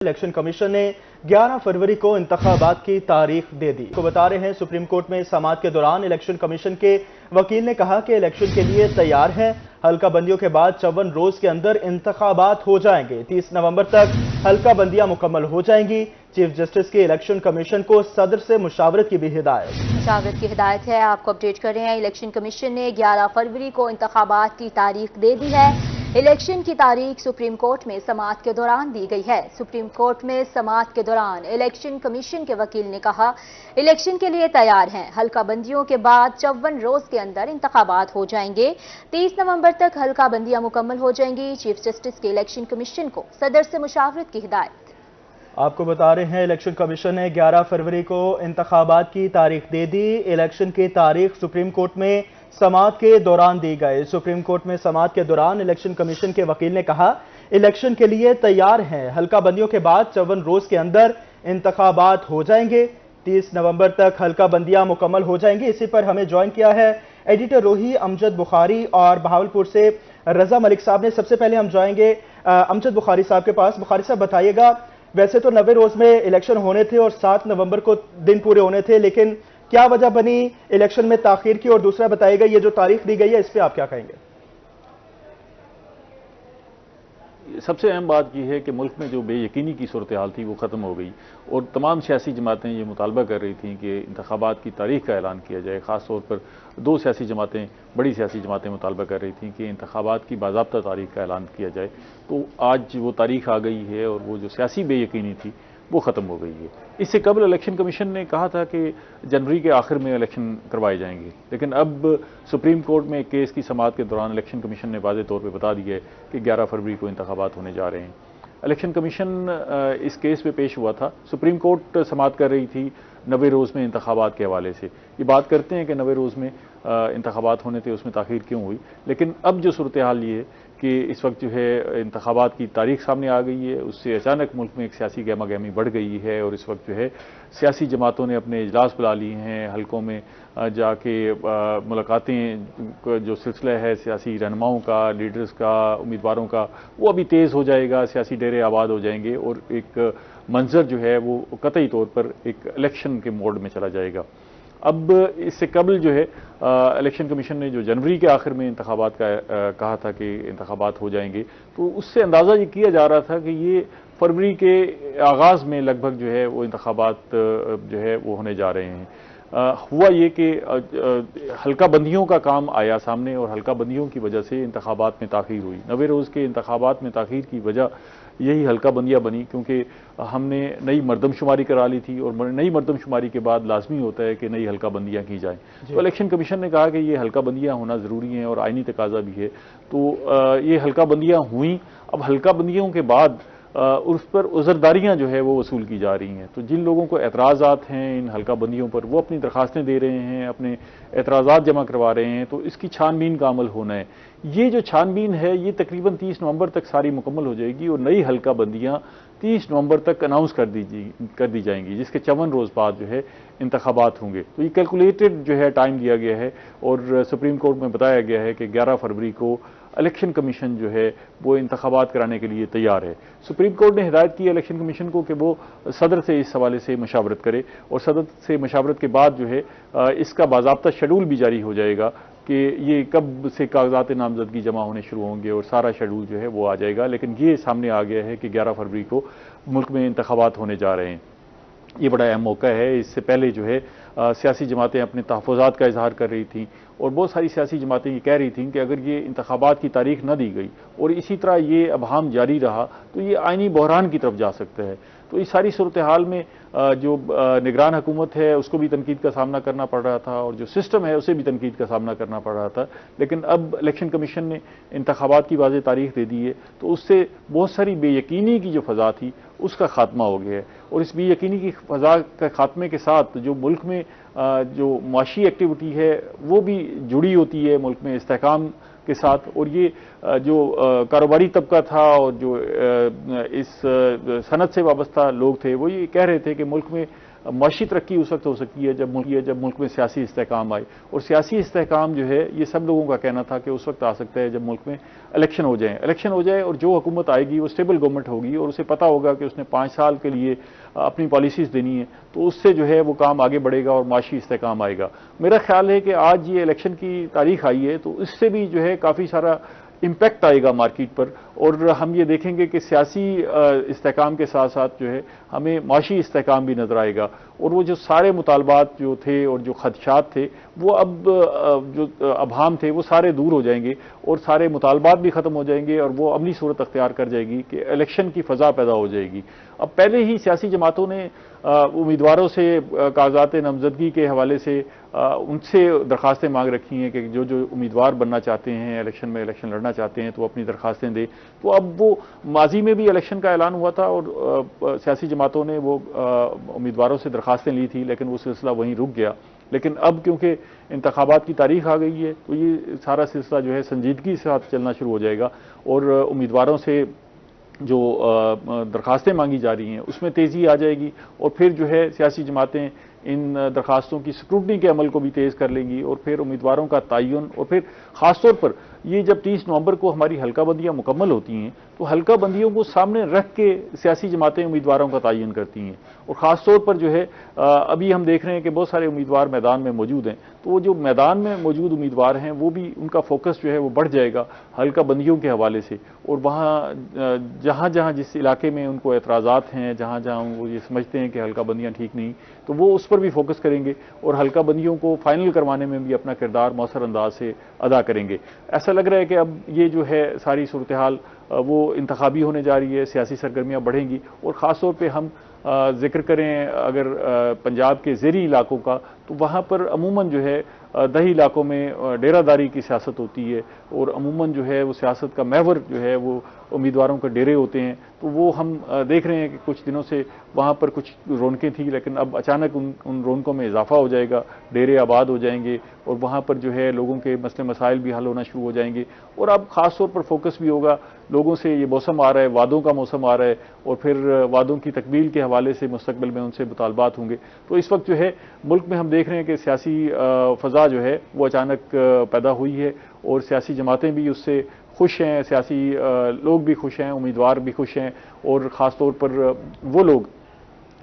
Election commission ने 11 फरवरी को इंतखाबात की तारीख दे दी। को बता रहे हैं सुप्रीम कोर्ट में समाअत के दौरान इलेक्शन कमीशन के वकील ने कहा कि इलेक्शन के लिए तैयार हैं। हल्का बंदियों के बाद 54 रोज के अंदर इंतखाबात हो जाएंगे। 30 नवंबर तक हल्का बंदियां मुकम्मल हो जाएंगी। चीफ जस्टिस के इलेक्शन कमीशन को सदर से मुशावरत की भी हिदायत है। आपको अपडेट कर रहे हैं। इलेक्शन कमीशन ने 11 फरवरी को इंतखाबात की तारीख दे दी है। इलेक्शन की तारीख सुप्रीम कोर्ट में समाअत के दौरान दी गई है। सुप्रीम कोर्ट में समाअत के दौरान इलेक्शन कमीशन के वकील ने कहा, इलेक्शन के लिए तैयार हैं। हल्का बंदियों के बाद 54 रोज के अंदर इंतखाबात हो जाएंगे। 30 नवंबर तक हल्का बंदियां मुकम्मल हो जाएंगी। चीफ जस्टिस के इलेक्शन कमीशन को सदर से मुशावरत की हिदायत। आपको बता रहे हैं इलेक्शन कमीशन ने 11 फरवरी को इंतखाबात की तारीख दे दी। इलेक्शन की तारीख सुप्रीम कोर्ट में समाअत के दौरान दी गई। सुप्रीम कोर्ट में समाअत के दौरान इलेक्शन कमीशन के वकील ने कहा, इलेक्शन के लिए तैयार हैं। हल्का बंदियों के बाद 54 रोज के अंदर इंतखाबात हो जाएंगे। 30 नवंबर तक हल्का बंदियां मुकम्मल हो जाएंगी। इसी पर हमें ज्वाइन किया है एडिटर रोही, अमजद बुखारी और बहावलपुर से रजा मलिक साहब ने। सबसे पहले हम जाएंगे अमजद बुखारी साहब के पास। बुखारी साहब बताइएगा, वैसे तो 90 रोज में इलेक्शन होने थे और 7 नवंबर को दिन पूरे होने थे, लेकिन क्या वजह बनी इलेक्शन में ताखीर की? और दूसरा बताइएगा, ये जो तारीख दी गई है इस पे आप क्या कहेंगे? सबसे अहम बात यह है कि मुल्क में जो बेयकीनी की सूरत हाल थी वो ख़त्म हो गई और तमाम सियासी जमातें ये मुतालबा कर रही थीं कि इंतखाबात की तारीख का ऐलान किया जाए। ख़ास तौर पर दो सियासी जमातें, बड़ी सियासी जमातें मुतालबा कर रही थीं कि इंतखाबात की बाज़ाब्ता तारीख का ऐलान किया जाए। तो आज वो तारीख आ गई है और वो जो सियासी बेयकीनी थी वो ख़त्म हो गई है। इससे कबल इलेक्शन कमीशन ने कहा था कि जनवरी के आखिर में इलेक्शन करवाए जाएंगे, लेकिन अब सुप्रीम कोर्ट में एक केस की समाअत के दौरान इलेक्शन कमीशन ने वाज़ेह तौर पर बता दिया है कि 11 फरवरी को इंतखाबात होने जा रहे हैं। इलेक्शन कमीशन इस केस पे पेश हुआ था। सुप्रीम कोर्ट समाअत कर रही थी 90 रोज़ में इंतखाबात के हवाले से। ये बात करते हैं कि 90 रोज़ में इंतखाबात होने थे, उसमें ताख़ीर क्यों हुई। लेकिन अब जो सूरत हाल ये है कि इस वक्त जो है इंतखाबात की तारीख सामने आ गई है, उससे अचानक मुल्क में एक सियासी गहमा गहमी बढ़ गई है और इस वक्त जो है सियासी जमातों ने अपने इजलास बुला लिए हैं। हल्कों में जाके मुलाकातें, जो सिलसिला है सियासी रहनुमाओं का, लीडर्स का, उम्मीदवारों का, वो अभी तेज़ हो जाएगा। सियासी डेरे आबाद हो जाएंगे और एक मंजर जो है वो कतई तौर पर एक इलेक्शन के मोड में चला जाएगा। अब इससे कबल जो है इलेक्शन कमीशन ने जो जनवरी के आखिर में इंतखाबात का कहा था कि इंतखाबात हो जाएंगे, तो उससे अंदाज़ा ये किया जा रहा था कि ये फरवरी के आगाज़ में लगभग जो है वो इंतखाबात जो है वो होने जा रहे हैं। हुआ ये कि हल्का बंदियों का काम आया सामने और हल्का बंदियों की वजह से इंतखाबात में ताख़ीर हुई। 90 रोज़ के इंतखाबात में ताख़ीर की वजह यही हल्का बंदियाँ बनी, क्योंकि हमने नई मरदमशुमारी करा ली थी और नई मरदमशुमारी के बाद लाजमी होता है कि नई हल्का बंदियाँ की जाएँ। तो इलेक्शन कमीशन ने कहा कि ये हल्का बंदियाँ होना ज़रूरी हैं और आइनी तकाजा भी है। तो ये हल्का बंदियाँ हुई। अब हल्का बंदियों के बाद उस पर उज़रदारियाँ जो है वो वसूल की जा रही हैं। तो जिन लोगों को एतराज़ात हैं इन हल्का बंदियों पर, वो अपनी दरखास्तें दे रहे हैं, अपने एतराज़ात जमा करवा रहे हैं। तो इसकी छानबीन का अमल होना है। ये जो छानबीन है ये तकरीबन 30 नवंबर तक सारी मुकम्मल हो जाएगी और नई हल्का बंदियाँ 30 नवंबर तक अनाउंस कर दी जाएंगी, जिसके 54 रोज़ बाद जो है इंतखाबात होंगे। तो ये कैलकुलेटेड जो है टाइम दिया गया है और सुप्रीम कोर्ट में बताया गया है कि 11 फरवरी को इलेक्शन कमीशन जो है वो इंतखाबात कराने के लिए तैयार है। सुप्रीम कोर्ट ने हिदायत की है इलेक्शन कमीशन को कि वो सदर से इस हवाले से मशावरत करे और सदर से मशावरत के बाद जो है इसका बाज़ाब्ता शेड्यूल भी जारी हो जाएगा कि ये कब से कागजात नामजदगी जमा होने शुरू होंगे और सारा शेड्यूल जो है वो आ जाएगा। लेकिन ये सामने आ गया है कि 11 फरवरी को मुल्क में इंतखाबात होने जा रहे हैं। ये बड़ा अहम मौका है। इससे पहले जो है सियासी जमातें अपने तहफ़्फ़ुज़ात का इजहार कर रही थीं और बहुत सारी सियासी जमातें ये कह रही थीं कि अगर ये इंतखाबात की तारीख न दी गई और इसी तरह ये अबहाम जारी रहा तो ये आइनी बहरान की तरफ जा सकता है। तो इस सारी सूरत हाल में जो निगरान हुकूमत है उसको भी तनकीद का सामना करना पड़ रहा था और जो सिस्टम है उसे भी तनकीद का सामना करना पड़ रहा था। लेकिन अब इलेक्शन कमीशन ने इंतखाबात की वाज़ेह तारीख दे दी है तो उससे बहुत सारी बेयकीनी की जो फ़ज़ा थी उसका खात्मा हो गया है और इस बेयकीनी की फ़ज़ा के खात्मे के साथ जो मुल्क में जो मुआशी एक्टिविटी है वो भी जुड़ी होती है मुल्क में इस्तेहकाम के साथ। और ये जो कारोबारी तबका था और जो इस सनत से वाबस्ता लोग थे वो ये कह रहे थे कि मुल्क में माशी तरक्की उस वक्त हो सकती है जब मुल्क में सियासी इस्तेहकाम आए, और सियासी इस्तेहकाम जो है ये सब लोगों का कहना था कि उस वक्त आ सकता है जब मुल्क में इलेक्शन हो जाए और जो हुकूमत आएगी वो स्टेबल गवर्नमेंट होगी और उसे पता होगा कि उसने 5 साल के लिए अपनी पॉलिसीज देनी है, तो उससे जो है वो काम आगे बढ़ेगा और माशी इस्तेहकाम आएगा। मेरा ख्याल है कि आज ये इलेक्शन की तारीख आई है तो इससे भी जो है काफ़ी सारा इम्पैक्ट आएगा मार्केट पर, और हम ये देखेंगे कि सियासी इस्तेहकाम के साथ साथ जो है हमें माशी इस्तेहकाम भी नजर आएगा, और वो जो सारे मुतालबात जो थे और जो खदशात थे वो अब जो अभाम थे वो सारे दूर हो जाएंगे और सारे मुतालबात भी ख़त्म हो जाएंगे और वो अमली सूरत अख्तियार कर जाएगी कि इलेक्शन की फ़ज़ा पैदा हो जाएगी। अब पहले ही सियासी जमातों ने उम्मीदवारों से कागजात नामजदगी के हवाले से उनसे दरखास्तें मांग रखी हैं कि जो जो उम्मीदवार बनना चाहते हैं इलेक्शन लड़ना चाहते हैं तो अपनी दरखास्तें दें। तो अब वो माजी में भी इलेक्शन का ऐलान हुआ था और सियासी जमातों ने वो उम्मीदवारों से दरखास्तें ली थी, लेकिन वो सिलसिला वहीं रुक गया। लेकिन अब क्योंकि इंतखाबात की तारीख आ गई है तो ये सारा सिलसिला जो है संजीदगी के साथ चलना शुरू हो जाएगा और उम्मीदवारों से जो दरखास्तें मांगी जा रही हैं उसमें तेज़ी आ जाएगी, और फिर जो है सियासी जमातें इन दरखास्तों की स्क्रूटनी के अमल को भी तेज़ कर लेंगी और फिर उम्मीदवारों का तयन, और फिर ख़ासतौर पर ये जब 30 नवंबर को हमारी हल्का बंदियाँ मुकम्मल होती हैं तो हल्का बंदियों को सामने रख के सियासी जमातें उम्मीदवारों का तयन करती हैं, और ख़ासतौर पर जो है अभी हम देख रहे हैं कि बहुत सारे उम्मीदवार मैदान में मौजूद हैं, तो वो जो मैदान में मौजूद उम्मीदवार हैं वो भी उनका फोकस जो है वो बढ़ जाएगा हल्का बंदियों के हवाले से, और वहाँ जहाँ जहाँ जिस इलाके में उनको एतराज़ात हैं, जहाँ जहाँ वो ये समझते हैं कि हल्का बंदियाँ ठीक नहीं, तो वो उस पर भी फोकस करेंगे और हल्का बंदियों को फाइनल करवाने में भी अपना किरदार मौसर अंदाज से अदा करेंगे। ऐसा लग रहा है कि अब ये जो है सारी सूरत हाल वो इंतखाबी होने जा रही है, सियासी सरगर्मियाँ बढ़ेंगी, और ख़ास तौर पर हम जिक्र करें अगर पंजाब के ज़ेरी इलाकों का तो वहाँ पर अमूमन जो है दही इलाकों में डेरादारी की सियासत होती है और अमूमन जो है वो सियासत का महवर जो है वो उम्मीदवारों के डेरे होते हैं, तो वो हम देख रहे हैं कि कुछ दिनों से वहाँ पर कुछ रौनकें थी लेकिन अब अचानक उन रौनकों में इजाफा हो जाएगा, डेरे आबाद हो जाएंगे और वहाँ पर जो है लोगों के मसले मसाइल भी हल होना शुरू हो जाएंगे, और अब ख़ास तौर पर फोकस भी होगा लोगों से, ये मौसम आ रहा है, वादों का मौसम आ रहा है और फिर वादों की तकमील के हवाले से मुस्तकबिल में उनसे मुतालबात होंगे। तो इस वक्त जो है मुल्क में हम देख रहे हैं कि सियासी फ़ज़ा जो है वो अचानक पैदा हुई है और सियासी जमातें भी उससे खुश हैं, सियासी लोग भी खुश हैं, उम्मीदवार भी खुश हैं, और ख़ास तौर पर वो लोग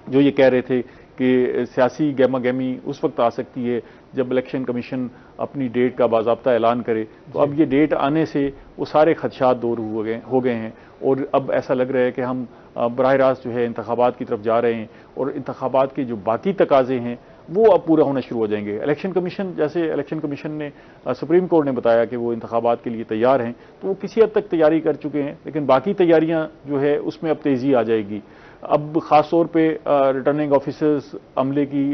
जो ये कह रहे थे कि सियासी गहमा गहमी उस वक्त आ सकती है जब इलेक्शन कमीशन अपनी डेट का बाज़ाब्ता ऐलान करे, तो अब ये डेट आने से वो सारे खदशात दूर हो गए हैं और अब ऐसा लग रहा है कि हम बराह रास्त जो है इंतखाबात की तरफ जा रहे हैं और इंतखाबात के जो बाकी तकाजे हैं वो अब पूरा होना शुरू हो जाएंगे। इलेक्शन कमीशन ने सुप्रीम कोर्ट ने बताया कि वो इंतखाबात के लिए तैयार हैं, तो वो किसी हद तक तैयारी कर चुके हैं, लेकिन बाकी तैयारियां जो है उसमें अब तेज़ी आ जाएगी। अब ख़ास तौर पे रिटर्निंग ऑफिसर्स अमले की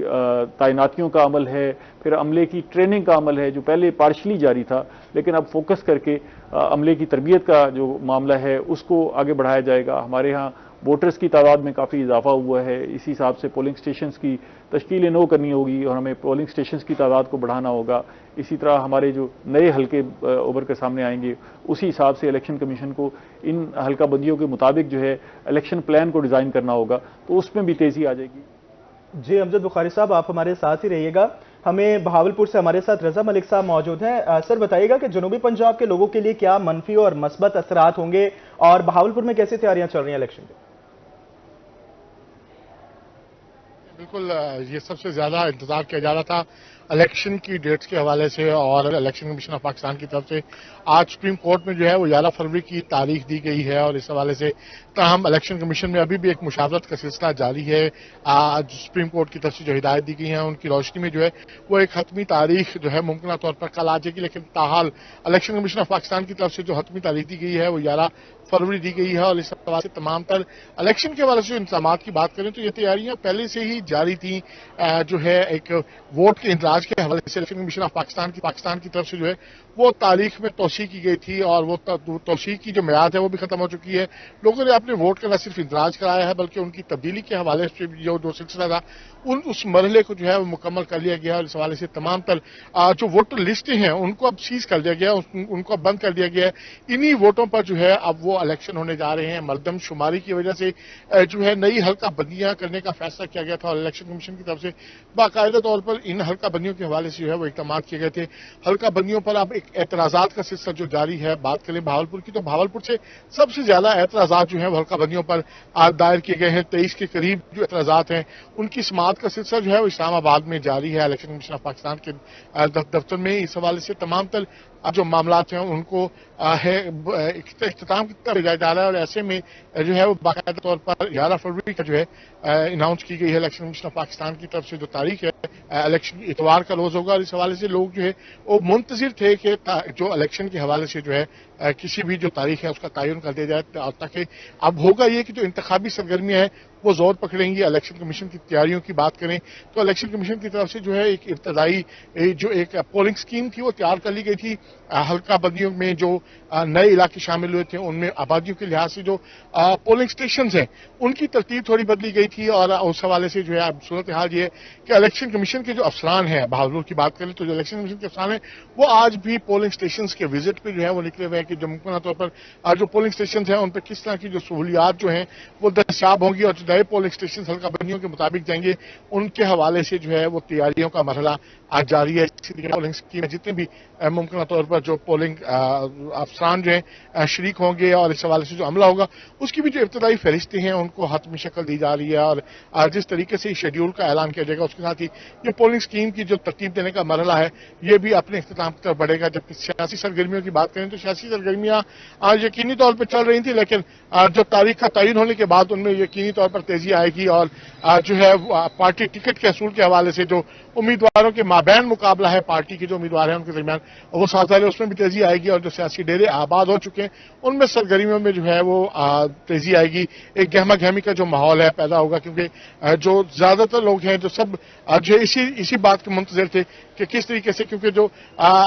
तैनातियों का अमल है, फिर अमले की ट्रेनिंग का अमल है जो पहले पार्शली जारी था, लेकिन अब फोकस करके अमले की तरबियत का जो मामला है उसको आगे बढ़ाया जाएगा। हमारे यहाँ वोटर्स की तादाद में काफ़ी इजाफा हुआ है, इसी हिसाब से पोलिंग स्टेशंस की तश्कील नौ करनी होगी और हमें पोलिंग स्टेशंस की तादाद को बढ़ाना होगा। इसी तरह हमारे जो नए हल्के उभर के सामने आएंगे उसी हिसाब से इलेक्शन कमीशन को इन हल्का बंदियों के मुताबिक जो है इलेक्शन प्लान को डिज़ाइन करना होगा, तो उसमें भी तेज़ी आ जाएगी। जी अमजद बुखारी साहब, आप हमारे साथ ही रहिएगा। हमें बहावलपुर से हमारे साथ रजा मलिक साहब मौजूद हैं। सर बताइएगा कि जनूबी पंजाब के लोगों के लिए क्या मनफी और मस्बत असरात होंगे और बहावलपुर में कैसी तैयारियां चल रही हैं इलेक्शन की? बिल्कुल, ये सबसे ज्यादा इंतजार किया जा रहा था इलेक्शन की डेट्स के हवाले से, और इलेक्शन कमीशन ऑफ पाकिस्तान की तरफ से आज सुप्रीम कोर्ट में जो है वो 11 फरवरी की तारीख दी गई है, और इस हवाले से ताहम इलेक्शन कमीशन में अभी भी एक मुशावरत का सिलसिला जारी है। आज सुप्रीम कोर्ट की तरफ से जो हिदायत दी गई है उनकी रोशनी में जो है वो एक हतमी तारीख जो है मुमकिन तौर पर कल आ जाएगी, लेकिन ताहाल इलेक्शन कमीशन ऑफ पाकिस्तान की तरफ से जो हतमी तारीख दी गई है वो 11 फरवरी दी गई है। और इस हवाले से तमाम तर इलेक्शन के हवाले से इंतजाम की बात करें तो ये तैयारियां पहले से ही जारी थी। जो है एक वोट के इंतजार आज के हवाले से इलेक्शन कमीशन ऑफ पाकिस्तान की तरफ से जो है वो तारीख में तोसी की गई थी और वो तोसी की जो मियाद है वो भी खत्म हो चुकी है। लोगों ने अपने वोट का न सिर्फ इंतराज कराया है बल्कि उनकी तब्दीली के हवाले से जो सिलसिला था उस मरहले को जो है वो मुकम्मल कर लिया गया और इस हवाले से तमाम तर जो वोटर लिस्टें हैं उनको अब सीज कर दिया गया, उनको अब बंद कर दिया गया है। इन्हीं वोटों पर जो है अब वो इलेक्शन होने जा रहे हैं। मरदमशुमारी की वजह से जो है नई हल्का बंदियां करने का फैसला किया गया था और इलेक्शन कमीशन की तरफ से बाकायदा तौर पर इन हल्का बंदियों के हवाले से जो है वो इकदाम किए गए थे। हल्का बंदियों पर अब एक एतराजात का सिलसिला जो जारी है। बात करें भावलपुर की तो भावलपुर से सबसे ज्यादा एतराजात जो है वो हल्का बंदियों पर दायर किए गए हैं। 23 के करीब जो एतराजात हैं उनकी समाअत का सिलसिला जो है वो इस्लामाबाद में जारी है। इलेक्शन कमीशन ऑफ पाकिस्तान के दफ्तर में इस हवाले से तमाम तर जो मामलात हैं उनको इख्तिताम की तरफ भेजा जा रहा है और ऐसे में जो है वो बाकायदा तौर पर 11 फरवरी का जो है अनाउंस की गई है इलेक्शन कमीशन ऑफ पाकिस्तान की तरफ से जो तारीख है इलेक्शन इतवार का रोज होगा। और इस हवाले से लोग जो है वो मुंतजिर थे कि जो इलेक्शन के हवाले से जो है किसी भी जो तारीख है उसका तयन कर दिया जाए ताकि अब होगा ये कि जो इंतखाबी सरगर्मियां हैं वो जोर पकड़ेंगी। इलेक्शन कमीशन की तैयारियों की बात करें तो इलेक्शन कमीशन की तरफ से जो है एक इब्तदाई जो एक पोलिंग स्कीम थी वो तैयार कर ली गई थी। हल्का बंदियों में जो नए इलाके शामिल हुए थे उनमें आबादियों के लिहाज से जो पोलिंग स्टेशन हैं उनकी तरतीब थोड़ी बदली गई थी और उस हवाले से जो है अब सूरत हाल ये है कि इलेक्शन कमीशन के जो अफसरान हैं, भावलपुर की बात करें तो जो इलेक्शन कमीशन के अफसरान हैं वो आज भी पोलिंग स्टेशन के विजिट पे जो है वो निकले हुए हैं कि जो मुमकिन तौर पर जो पोलिंग स्टेशन हैं उन पर किस तरह की जो सहूलियात जो हैं वो दस्तियाब होंगी और जो नए पोलिंग स्टेशन हल्का बंदियों के मुताबिक जाएंगे उनके हवाले से जो है वो तैयारियों का मरहला आज जारी है। पोलिंग स्कीम जितने भी मुमकिन तौर पर जो पोलिंग अफसरान जो है शरीक होंगे और इस हवाले से जो अमला होगा उसकी भी जो इब्तदाई फहरिस्तें हैं उनको हतमी शक्ल दी जा रही है और जिस तरीके से शेड्यूल का ऐलान किया जाएगा उसके साथ ही ये पोलिंग स्कीम की जो तरतीब देने का मरहला है ये भी अपने इख्तिताम की तरफ बढ़ेगा। जबकि सियासी सरगर्मियों की बात करें तो सियासी सरगर्मियां आज यकीनी तौर पर चल रही थी लेकिन जो तारीख का तयन होने के बाद उनमें यकीनी तौर पर तेजी आएगी और जो है पार्टी टिकट के असूल के हवाले से जो उम्मीदवारों के माबैन मुकाबला है पार्टी के जो उम्मीदवार हैं उनके दरमियान वो साथ है उसमें भी तेजी आएगी और जो सियासी डेरे आबाद हो चुके हैं उनमें सरगर्मियों में जो है वो तेजी आएगी। एक गहमा गहमी का जो माहौल है पैदा होगा क्योंकि जो ज्यादातर लोग हैं जो सब जो इसी बात के मुंतजिर थे कि किस तरीके से क्योंकि जो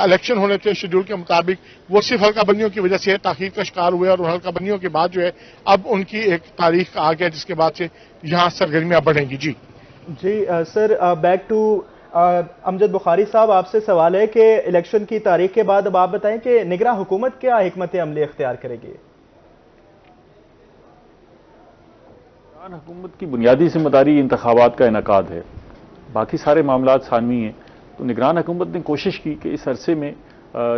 इलेक्शन होने थे शेड्यूल के मुताबिक वो सिर्फ हल्का बंदियों की वजह से ताखीर का शिकार हुए और हल्का बंदियों के बाद जो है अब उनकी एक तारीख आ गया जिसके बाद से यहाँ सरगर्मियां बढ़ेंगी। जी sir back to Amjad Bukhari साहब, आपसे सवाल है कि इलेक्शन की तारीख के बाद अब आप बताएं कि निगरान हुकूमत क्या हिकमत अमली इख्तियार करेगी? निगरान हुकूमत की बुनियादी जिम्मेदारी इंतखाबात का इनेकाद है, बाकी सारे मामला सानवी हैं। तो निगरान हुकूमत ने कोशिश की कि इस अरसे में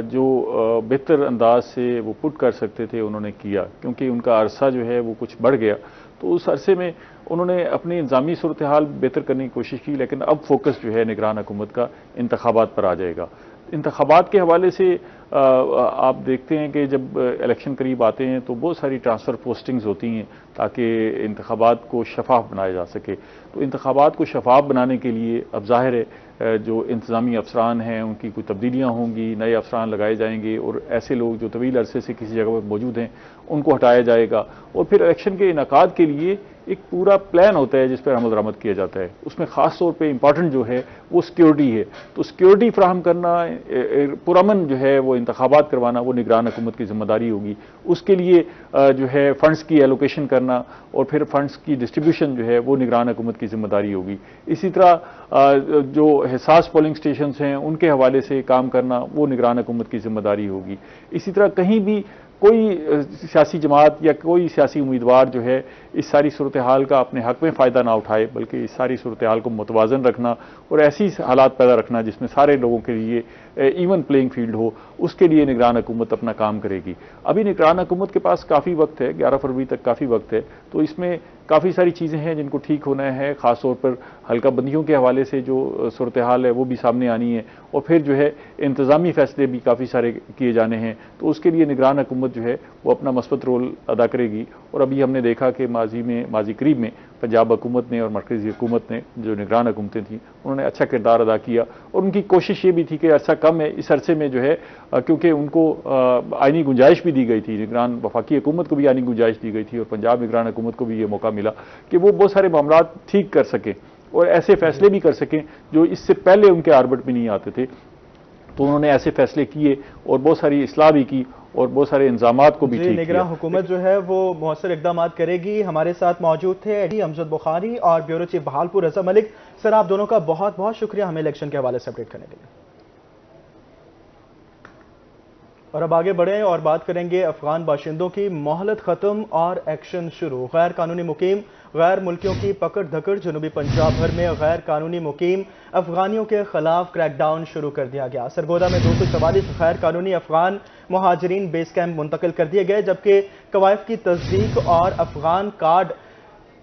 जो बेहतर अंदाज से वो पुट कर सकते थे उन्होंने किया, क्योंकि उनका अरसा जो है वो कुछ बढ़ गया। तो उस अरसे में उन्होंने अपनी इंतजामी सूरत हाल बेहतर करने की कोशिश की, लेकिन अब फोकस जो है निगरान हुकूमत का इंतखाबात पर आ जाएगा। इंतखाबात के हवाले से आप देखते हैं कि जब इलेक्शन करीब आते हैं तो बहुत सारी ट्रांसफ़र पोस्टिंग्स होती हैं ताकि इंतखाबात को शफाफ बनाया जा सके। तो इंतखाबात को शफाफ बनाने के लिए अब ज़ाहिर है जो इंतज़ामी अफसरान हैं उनकी कोई तब्दीलियाँ होंगी, नए अफसरान लगाए जाएंगे और ऐसे लोग जो तवील अरसे से किसी जगह पर मौजूद हैं उनको हटाया जाएगा। और फिर इलेक्शन के इनेकाद के लिए एक पूरा प्लान होता है जिस पर अमल दरामद किया जाता है। उसमें ख़ास तौर पे इम्पॉर्टेंट जो है वो सिक्योरिटी है। तो सिक्योरिटी फ्राहम करना, पुरअमन जो है वो इंतखाबात करवाना वो निगरान हुकूमत की जिम्मेदारी होगी। उसके लिए जो है फंड्स की एलोकेशन करना और फिर फंड्स की डिस्ट्रीब्यूशन जो है वो निगरान हुकूमत की जिम्मेदारी होगी। इसी तरह जो हिसास पोलिंग स्टेशन हैं उनके हवाले से काम करना वो निगरान हुकूमत की जिम्मेदारी होगी। इसी तरह कहीं भी कोई सियासी जमात या कोई सियासी उम्मीदवार जो है इस सारी सूरत हाल का अपने हक में फ़ायदा ना उठाए, बल्कि इस सारी सूरत हाल को मुतवाज़न रखना और ऐसी हालात पैदा रखना जिसमें सारे लोगों के लिए इवन प्लेइंग फील्ड हो, उसके लिए निगरान हुकूमत अपना काम करेगी। अभी निगरान हुकूमत के पास काफ़ी वक्त है, 11 फरवरी तक काफ़ी वक्त है। तो इसमें काफ़ी सारी चीज़ें हैं जिनको ठीक होना है, ख़ास तौर पर हल्का बंदियों के हवाले से जो सूरत हाल है वो भी सामने आनी है और फिर जो है इंतज़ामी फ़ैसले भी काफ़ी सारे किए जाने हैं। तो उसके लिए निगरान हुकूमत जो है वो अपना मस्बत रोल अदा करेगी। और अभी हमने देखा कि माजी करीब में पंजाब हुकूमत ने और मरकज़ी हुकूमत ने जो निगरान हुकूमतें थी उन्होंने अच्छा किरदार अदा किया और उनकी कोशिश ये भी थी कि अरसा कम है, इस अरसे में जो है क्योंकि उनको आईनी गुंजाइश भी दी गई थी, निगरान वफाकी हुकूमत को भी आईनी गुंजाइश दी गई थी और पंजाब निगरान हुकूमत को भी ये मौका मिला कि वो बहुत सारे मामला ठीक कर सके। और ऐसे फैसले भी कर सकें जो इससे पहले उनके आर्बिट में नहीं आते थे। तो उन्होंने ऐसे फैसले किए और बहुत सारी इस्लाह भी की और बहुत सारे इंतजामात को भी ठीक किया। निगरान हुकूमत जो है वो मौसर इकदाम करेगी। हमारे साथ मौजूद थे एडी अमजद बुखारी और ब्यूरो चीफ बहालपुर रजा मलिक। सर, आप दोनों का बहुत बहुत शुक्रिया हमें इलेक्शन के हवाले से अपडेट करने के लिए। और अब आगे बढ़ें और बात करेंगे अफगान बाशिंदों की। मोहलत खत्म और एक्शन शुरू। गैर कानूनी मुकीम गैर मुल्कियों की पकड़ धकड़। जनूबी पंजाब भर में गैर कानूनी मुकीम अफगानियों के खिलाफ क्रैकडाउन शुरू कर दिया गया। सरगोदा में 244 गैर कानूनी अफगान मुहाजिरीन बेस कैंप मुंतकिल कर दिए गए, जबकि कवायद की तस्दीक और अफगान कार्ड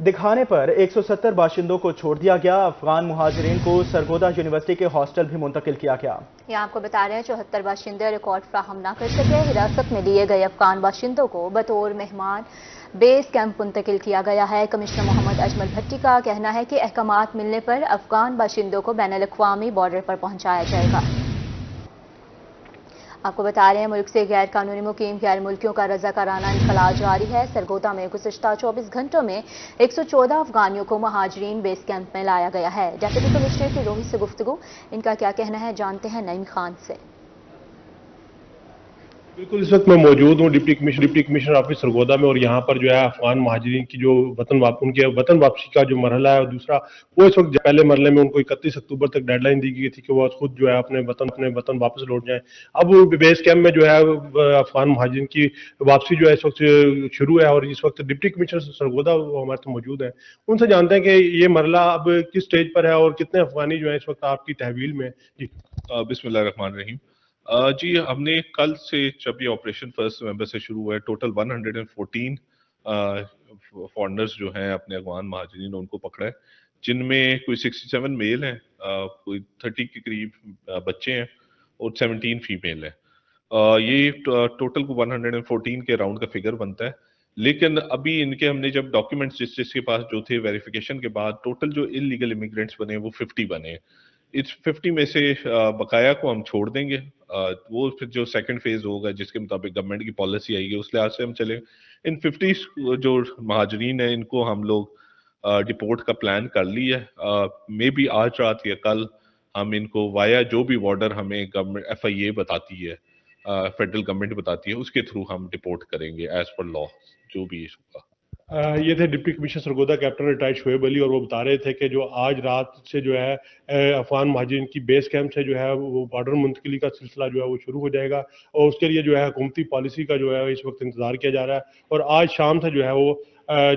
दिखाने पर 170 बाशिंदों को छोड़ दिया गया। अफगान मुहाजिरीन को सरगोदा यूनिवर्सिटी के हॉस्टल भी मुंतकिल किया गया। यहाँ आपको बता रहे हैं 74 बाशिंदे रिकॉर्ड फ्राहम न कर सके। हिरासत में लिए गए अफगान बाशिंदों को बतौर मेहमान बेस कैंप मुंतकिल किया गया है। कमिश्नर मोहम्मद अजमल भट्टी का कहना है कि अहकामात मिलने पर अफगान बाशिंदों को बैनुल-अक़वामी बॉर्डर पर पहुंचाया जाएगा। आपको बता रहे हैं मुल्क से गैर कानूनी मुकीम गैर मुल्कियों का रजाकाराना इनखला जारी है। सरगोदा में गुज़िश्ता 24 घंटों में 114 अफगानियों को महाजरीन बेस कैंप में लाया गया है। डेप्यूटी कमिश्नर की रोही से गुफ्तगू, इनका क्या कहना है जानते हैं नईम खान से। बिल्कुल, इस वक्त मैं मौजूद हूँ डिप्टी कमिश्नर ऑफिस सरगोदा में और यहाँ पर जो है अफगान महाजरीन की जो उनके वतन वापसी का जो मरहला है और दूसरा वो इस वक्त पहले मरहले में उनको 31 अक्टूबर तक डेडलाइन दी गई थी कि वो खुद जो है अपने वतन वापस लौट जाएं। अब बेस कैंप में जो है अफगान महाजरीन की वापसी जो है इस वक्त शुरू है और इस वक्त डिप्टी कमिश्नर सरगोदा हमारे तो मौजूद है। उनसे जानते हैं कि ये मरहला अब किस स्टेज पर है और कितने अफगानी जो है इस वक्त आपकी तहवील में। जी बिस्मिल्लाहिर्रहमानिर्रहीम। जी, हमने कल से जब ये ऑपरेशन फर्स्ट नवंबर से शुरू हुआ है, टोटल 114 फॉरेनर्स जो हैं अपने अफगान महाजरीन उनको पकड़ा है, जिनमें कोई 67 मेल हैं, कोई 30 के करीब बच्चे हैं और 17 फीमेल हैं। ये टोटल को 114 के राउंड का फिगर बनता है। लेकिन अभी इनके हमने जब डॉक्यूमेंट्स जिसके पास जो थे वेरिफिकेशन के बाद टोटल जो इलीगल इमिग्रेंट्स बने वो 50 बने। इस 50 में से बकाया को हम छोड़ देंगे। वो फिर जो सेकंड फेज होगा जिसके मुताबिक गवर्नमेंट की पॉलिसी आएगी उस लिहाज से हम चले। इन 50 जो महाजरीन है इनको हम लोग डिपोर्ट का प्लान कर लिया है। मे बी आज रात या कल हम इनको वाया जो भी बॉर्डर हमें गवर्नमेंट FIA बताती है, फेडरल गवर्नमेंट बताती है, उसके थ्रू हम डिपोर्ट करेंगे एज पर लॉ जो भी होगा। ये थे deputy commissioner Sargodha captain retired Shoaib Ali और वो बता रहे थे कि जो आज रात से जो है अफगान महाजरीन की बेस कैंप से जो है वो बॉर्डर मुंतकिली का सिलसिला जो है वो शुरू हो जाएगा और उसके लिए जो है हुकूमती पॉलिसी का जो है इस वक्त इंतजार किया जा रहा है। और आज शाम से जो है वो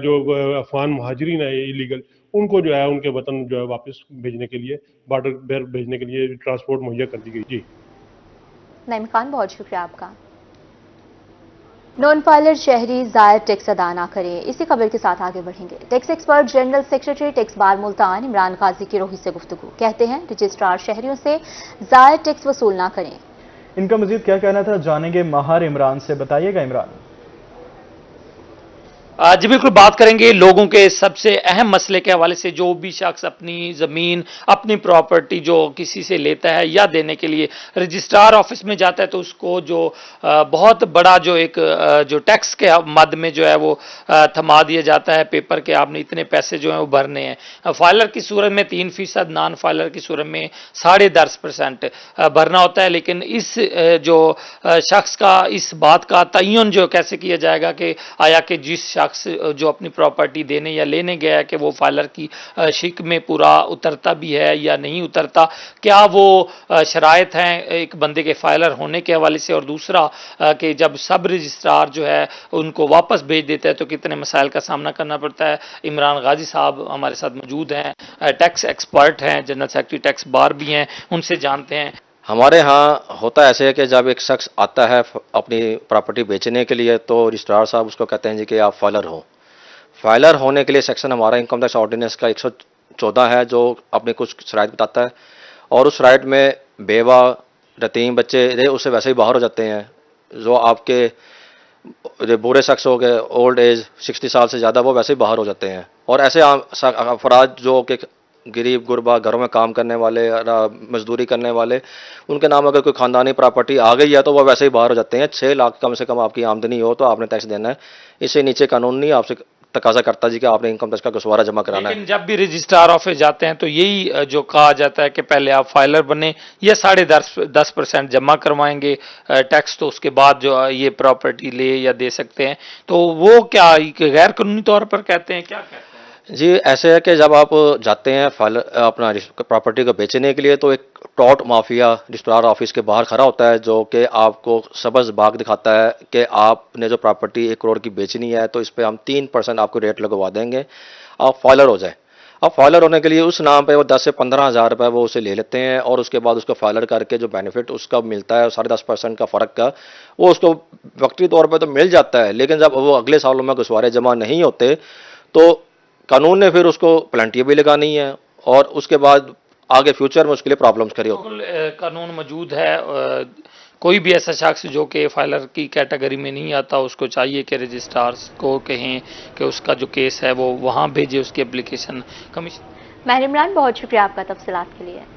जो अफगान महाजरीन है इलीगल उनको जो है उनके वतन जो है वापस भेजने के लिए बॉर्डर भेजने के लिए ट्रांसपोर्ट मुहैया कर दी गई। जी नईम खान, बहुत शुक्रिया आपका। नॉन फाइलर शहरी जायद टैक्स अदा ना करें, इसी खबर के साथ आगे बढ़ेंगे। Tax expert general secretary tax bar Multan Imran Ghazi की रोही से गुफ्तगू, कहते हैं रजिस्ट्रार शहरियों से जायद टैक्स वसूल ना करें। इनका मजीद क्या कहना था जानेंगे माहर इमरान से। बताइएगा इमरान। जी बिल्कुल, बात करेंगे लोगों के सबसे अहम मसले के हवाले से। जो भी शख्स अपनी ज़मीन अपनी प्रॉपर्टी जो किसी से लेता है या देने के लिए रजिस्ट्रार ऑफिस में जाता है तो उसको जो बहुत बड़ा जो एक जो टैक्स के मद में जो है वो थमा दिया जाता है पेपर के आपने इतने पैसे जो है वो भरने हैं। फाइलर की सूरत में 3%, नॉन फाइलर की सूरत में 10.5% भरना होता है। लेकिन इस जो शख्स का इस बात का तयन जो कैसे किया जाएगा कि आया कि जिस जो अपनी प्रॉपर्टी देने या लेने गया है कि वो फाइलर की शिक में पूरा उतरता भी है या नहीं उतरता, क्या वो शराइत हैं एक बंदे के फाइलर होने के हवाले से, और दूसरा कि जब सब रजिस्ट्रार जो है उनको वापस भेज देता है तो कितने मसाइल का सामना करना पड़ता है। इमरान गाजी साहब हमारे साथ मौजूद हैं, टैक्स एक्सपर्ट हैं, जनरल सेक्रेटरी टैक्स बार भी हैं, उनसे जानते हैं। हमारे यहाँ होता ऐसे है कि जब एक शख्स आता है अपनी प्रॉपर्टी बेचने के लिए तो रजिस्ट्रार साहब उसको कहते हैं जी कि आप फाइलर हो। फाइलर होने के लिए सेक्शन हमारा इनकम टैक्स ऑर्डिनेंस का 114 है जो अपनी कुछ शराइत बताता है और उस शराइत में बेवा यतीम बच्चे उससे वैसे ही बाहर हो जाते हैं। जो आपके बूढ़े शख्स हो गए ओल्ड एज 60 साल से ज़्यादा वो वैसे ही बाहर हो जाते हैं। और ऐसे अफराद जो कि गरीब गुरबा घरों में काम करने वाले मजदूरी करने वाले उनके नाम अगर कोई खानदानी प्रॉपर्टी आ गई है तो वह वैसे ही बाहर हो जाते हैं। 6 लाख कम से कम आपकी आमदनी हो तो आपने टैक्स देना है, इससे नीचे कानून नहीं आपसे तकाजा करता जी कि आपने इनकम टैक्स का गसवारा जमा कराना है। लेकिन जब भी रजिस्ट्रार ऑफिस जाते हैं तो यही जो कहा जाता है कि पहले आप फाइलर बने या 10.5% जमा करवाएंगे टैक्स, तो उसके बाद जो ये प्रॉपर्टी ले या दे सकते हैं। तो वो क्या गैर कानूनी तौर पर कहते हैं, क्या कहते हैं? जी ऐसे है कि जब आप जाते हैं फाइल अपना प्रॉपर्टी को बेचने के लिए तो एक टॉट माफिया रजिस्ट्रार ऑफिस के बाहर खड़ा होता है जो कि आपको सब्ज बाग दिखाता है कि आपने जो प्रॉपर्टी 1 करोड़ की बेचनी है तो इस पे हम 3% आपको रेट लगवा देंगे, आप फाइलर हो जाए। अब फाइलर होने के लिए उस नाम पे वो 10 से 15,000 रुपये वो उसे ले लेते हैं और उसके बाद उसको फाइलर करके जो बेनिफिट उसका मिलता है 10.5% का फ़र्क का वो उसको वक्ती तौर पे तो मिल जाता है, लेकिन जब वो अगले सालों में गसवारे जमा नहीं होते तो कानून ने फिर उसको पेनल्टी भी लगानी है और उसके बाद आगे फ्यूचर में उसके लिए प्रॉब्लम्स खड़ी होगी। बिल्कुल कानून मौजूद है, कोई भी ऐसा शख्स जो कि फाइलर की कैटेगरी में नहीं आता उसको चाहिए कि रजिस्ट्रार्स को कहें कि उसका जो केस है वो वहाँ भेजे उसकी एप्लीकेशन। कमीशन महर इमरान, बहुत शुक्रिया आपका तफसीलात के लिए।